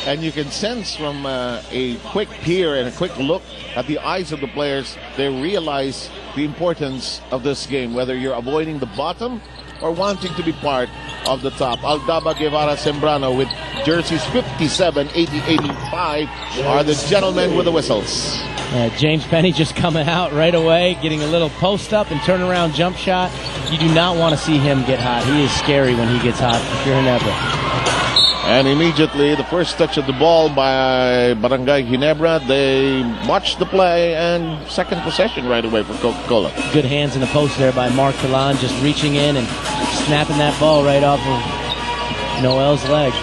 And you can sense from a quick peer and a quick look at the eyes of the players, they realize the importance of this game, whether you're avoiding the bottom or wanting to be part of the top. Aldaba, Guevara, Sembrano with jerseys 57, 80, 85 are the gentlemen with the whistles. James Penny just coming out right away, getting a little post-up and turnaround jump shot. You do not want to see him get hot. He is scary when he gets hot if you're Ginebra. And immediately, the first touch of the ball by Barangay Ginebra, they watched the play and second possession right away for Coca-Cola. Good hands in the post there by Mark Talan, just reaching in and snapping that ball right off of Noel's leg.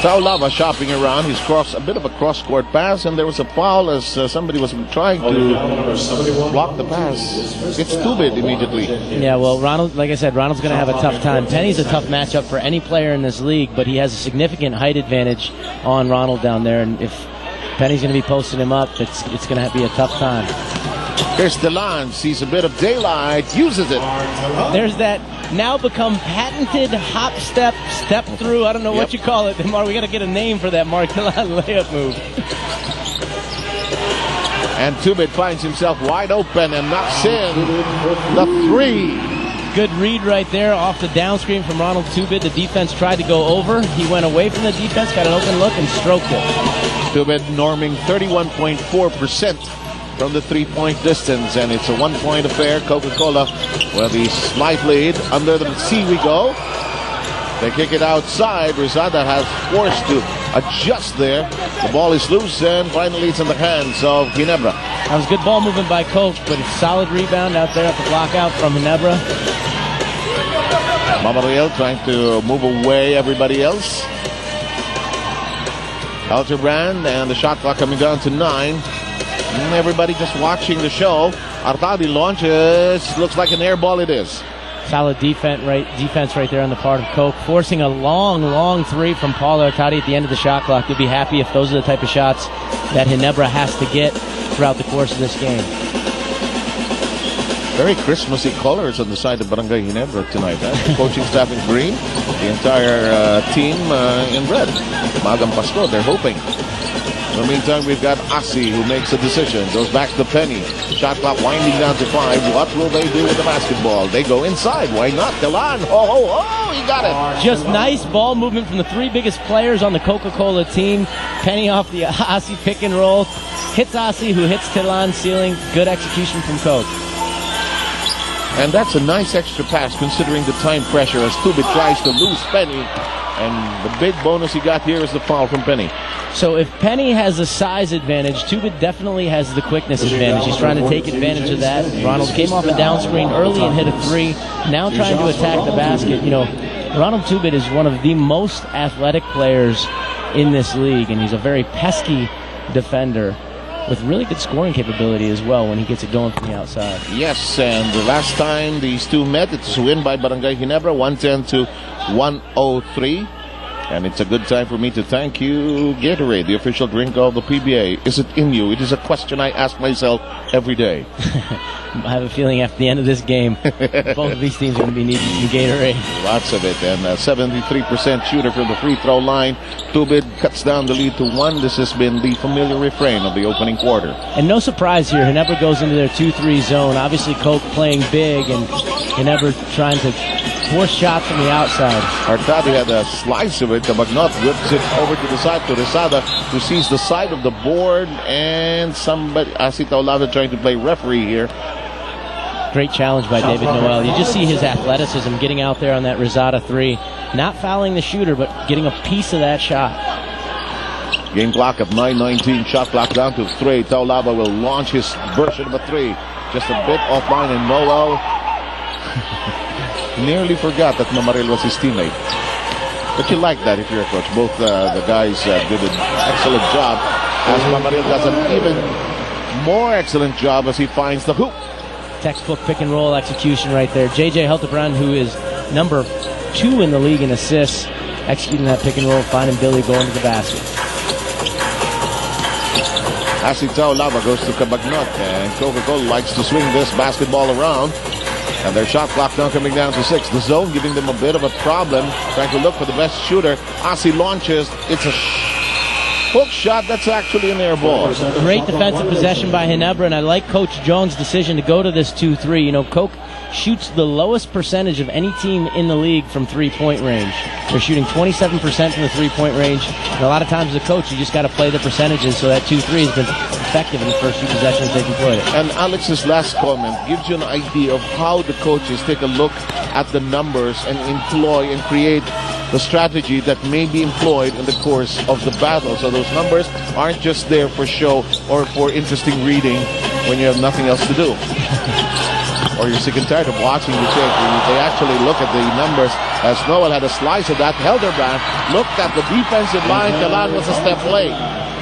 Taulava shopping around. He's crossed a bit of a cross-court pass, and there was a foul as somebody was trying to block the pass. It's Tubid immediately. Yeah, well, Ronald, like I said, Ronald's going to have a tough time. Penny's a tough matchup for any player in this league, but he has a significant height advantage on Ronald down there, and if Penny's going to be posting him up, it's going to be a tough time. Here's Delan, sees a bit of daylight, uses it. There's that now become patented hop step through. I don't know what you call it. We got to get a name for that Mark Delan layup move. And Tubid finds himself wide open and knocks in the three. Good read right there off the down screen from Ronald Tubid. The defense tried to go over. He went away from the defense, got an open look, and stroked it. Tubid norming 31.4% from the three-point distance, and it's a one-point affair. Coca-Cola with the slight lead. Under the C we go. They kick it outside. Rizada has forced to adjust there. The ball is loose, and finally it's in the hands of Ginebra. That was good ball movement by Coke, but it's solid rebound out there at the block out from Ginebra. Mamariel trying to move away everybody else. Alterbrand, and the shot clock coming down to 9. Everybody just watching the show. Artadi launches. Looks like an air ball it is. Solid defense right there on the part of Coke. Forcing a long three from Paul Artadi at the end of the shot clock. You'll be happy if those are the type of shots that Ginebra has to get throughout the course of this game. Very Christmassy colors on the side of Barangay Ginebra tonight. The coaching staff in green. The entire team in red. Magang Pasko, they're hoping. In the meantime, we've got Asi who makes a decision. Goes back to Penny. Shot clock winding down to 5. What will they do with the basketball? They go inside. Why not? Delan. Oh, he got it. Just nice ball movement from the three biggest players on the Coca-Cola team. Penny off the Asi pick and roll. Hits Asi, who hits Delan's ceiling. Good execution from Coke. And that's a nice extra pass considering the time pressure as Tubid tries to lose Penny. And the big bonus he got here is the foul from Penny. So if Penny has a size advantage, Tubid definitely has the quickness advantage. He's trying to take advantage of that. Ronald came off a down screen early and hit a three. Now trying to attack the basket. You know, Ronald Tubid is one of the most athletic players in this league, and he's a very pesky defender with really good scoring capability as well when he gets it going from the outside. Yes, and the last time these two met, it's a win by Barangay Ginebra, 110 to 103. And it's a good time for me to thank you, Gatorade, the official drink of the PBA. Is it in you? It is a question I ask myself every day. I have a feeling after the end of this game, both of these teams are going to be needing some Gatorade. Lots of it. And 73% shooter from the free throw line. Tubid cuts down the lead to 1. This has been the familiar refrain of the opening quarter. And no surprise here. Ginebra goes into their 2-3 zone. Obviously, Coke playing big, and Ginebra trying to force shots from the outside. Artadi had a slice of it. Cabagnot whips it over to the side to Rizada, who sees the side of the board, and somebody, Asi Taulava, trying to play referee here. Great challenge by David Noel. You just see his athleticism getting out there on that Rizada 3. Not fouling the shooter, but getting a piece of that shot. Game clock of 9:19. Shot clock down to 3. Taulava will launch his version of a 3. Just a bit offline, and Noel nearly forgot that Mamaril was his teammate. But you like that if you're a coach. Both the guys did an excellent job, as Mamaril does an even more excellent job as he finds the hoop. Textbook pick and roll execution right there. J.J. Heltebrand, who is number 2 in the league in assists, executing that pick and roll, finding Billy going to the basket. Asi Taulava goes to Cabagnot, and Coca-Cola likes to swing this basketball around. And their shot clock now coming down to 6. The zone giving them a bit of a problem, trying to look for the best shooter. Asi launches. It's a hook shot, that's actually an air ball. Great defensive possession by Ginebra, and I like Coach Jones' decision to go to this 2-3. You know, Coke shoots the lowest percentage of any team in the league from three-point range. They're shooting 27% from the three-point range. And a lot of times as a coach, you just got to play the percentages, so that 2-3 has been effective in the first few possessions they've employed it. And Alex's last comment gives you an idea of how the coaches take a look at the numbers and employ and create the strategy that may be employed in the course of the battle. So those numbers aren't just there for show or for interesting reading when you have nothing else to do. Or you're sick and tired of watching the tape. They actually look at the numbers. As Noel had a slice of that, Hildebrand looked at the defensive line. Kalan was a step late.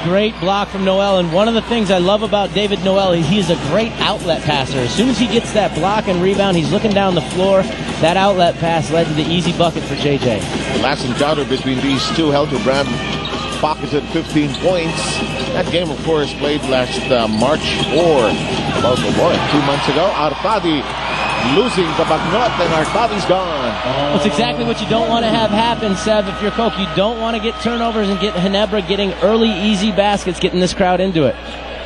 Great block from Noel, and one of the things I love about David Noel, he's a great outlet passer. As soon as he gets that block and rebound, he's looking down the floor. That outlet pass led to the easy bucket for JJ. The last encounter between these two, Hildebrand pocketed 15 points. That game, of course, played last March 4, about 2 months ago. Artadi losing the bagnot, and Artadi's gone. That's exactly what you don't want to have happen, Seb. If you're Coke, you don't want to get turnovers and get Ginebra getting early, easy baskets, getting this crowd into it.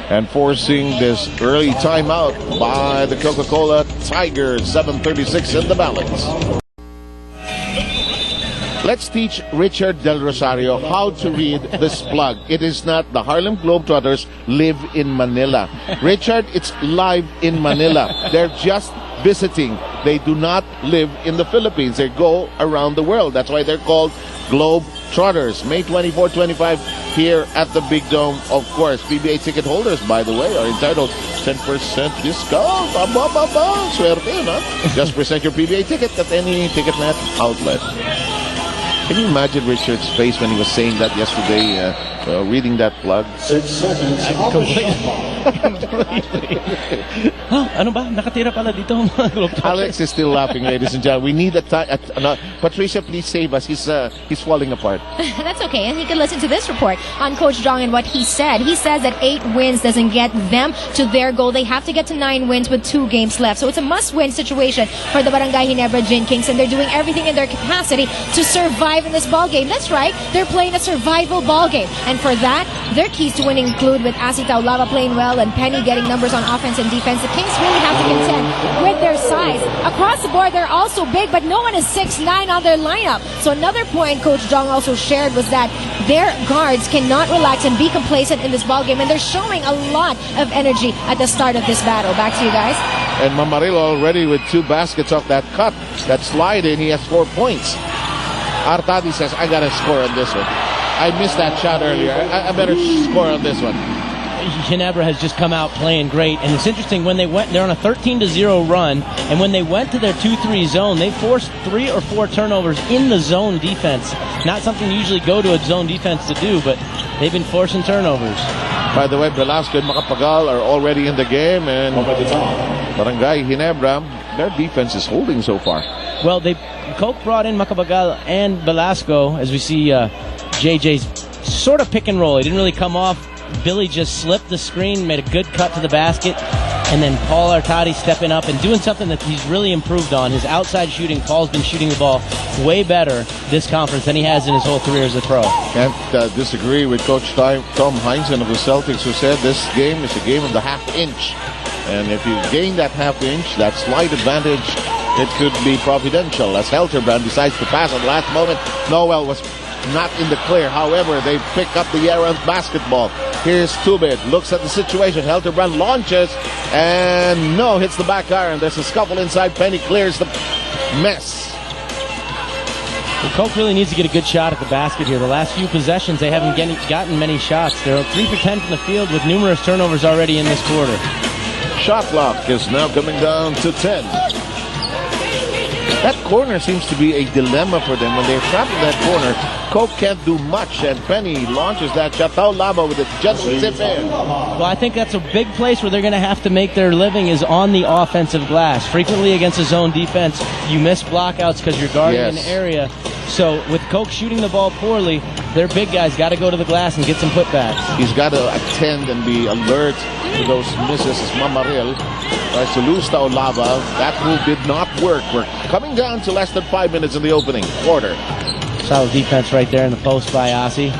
And forcing this early timeout by the Coca-Cola Tigers. 7:36 in the balance. Let's teach Richard Del Rosario how to read this plug. It is not the Harlem Globetrotters live in Manila. Richard, it's live in Manila. They're just visiting. They do not live in the Philippines. They go around the world. That's why they're called Globetrotters. May 24, 25 here at the Big Dome. Of course, PBA ticket holders, by the way, are entitled 10% discount. Swerte, no? Just present your PBA ticket at any Ticketnet outlet. Can you imagine Richard's face when he was saying that yesterday, reading that plug? 6 seconds. Completely. Ano ba? Nakatira pala dito mga Globetrotters. Alex is still laughing, ladies and gentlemen. We need a time. Patricia, please save us. He's falling apart. That's okay, and he can listen to this report on Coach Jong and what he said. He says that 8 wins doesn't get them to their goal. They have to get to 9 wins with 2 games left. So it's a must-win situation for the Barangay Ginebra Gin Kings, and they're doing everything in their capacity to survive in this ball game. That's right, they're playing a survival ball game, and for that, their keys to winning include with Asita Lava playing well and Penny getting numbers on offense and defense. The Kings really have to contend with their size. Across the board, they're also big, but no one is 6'9" on their lineup. So another point Coach Jong also shared was that their guards cannot relax and be complacent in this ball game, and they're showing a lot of energy at the start of this battle. Back to you guys. And Mamarilo already with 2 baskets off that cut, that slide in. He has 4 points. Artadi says, I got to score on this one. I missed that shot earlier. I better score on this one. Ginebra has just come out playing great, and it's interesting when they're on a 13-0 run, and when they went to their 2-3 zone, they forced 3 or 4 turnovers in the zone defense. Not something you usually go to a zone defense to do, but they've been forcing turnovers. By the way, Velasco and Macapagal are already in the game, and Barangay Ginebra, their defense is holding so far. Well, Coke brought in Macapagal and Velasco, as we see JJ's sort of pick and roll. He didn't really come off. Billy just slipped the screen, made a good cut to the basket, and then Paul Artadi stepping up and doing something that he's really improved on. His outside shooting. Paul's been shooting the ball way better this conference than he has in his whole career as a pro. Can't disagree with Coach Tom Heinzen of the Celtics, who said this game is a game of the half inch. And if you gain that half inch, that slight advantage, it could be providential. As Hildebrand decides to pass at the last moment, Noel was not in the clear. However, they pick up the errant basketball. Here's Tubid, looks at the situation. Hildebrand launches, and hits the back iron. There's a scuffle inside. Penny clears the mess. Well, Coke really needs to get a good shot at the basket here. The last few possessions, they haven't gotten many shots. They're 3 for 10 from the field with numerous turnovers already in this quarter. Shot clock is now coming down to 10. That corner seems to be a dilemma for them. When they're trapped in that corner, Coke can't do much, and Penny launches that shot. Lava with a gentle tip in. Well, I think that's a big place where they're going to have to make their living is on the offensive glass. Frequently against a zone defense, you miss blockouts because you're guarding an area. So with Coke shooting the ball poorly, their big guys got to go to the glass and get some putbacks. He's got to attend and be alert to those misses as Mamaril tries to lose Lava. That move did not work. We're coming down to less than 5 minutes in the opening quarter. Solid defense right there in the post by Asi.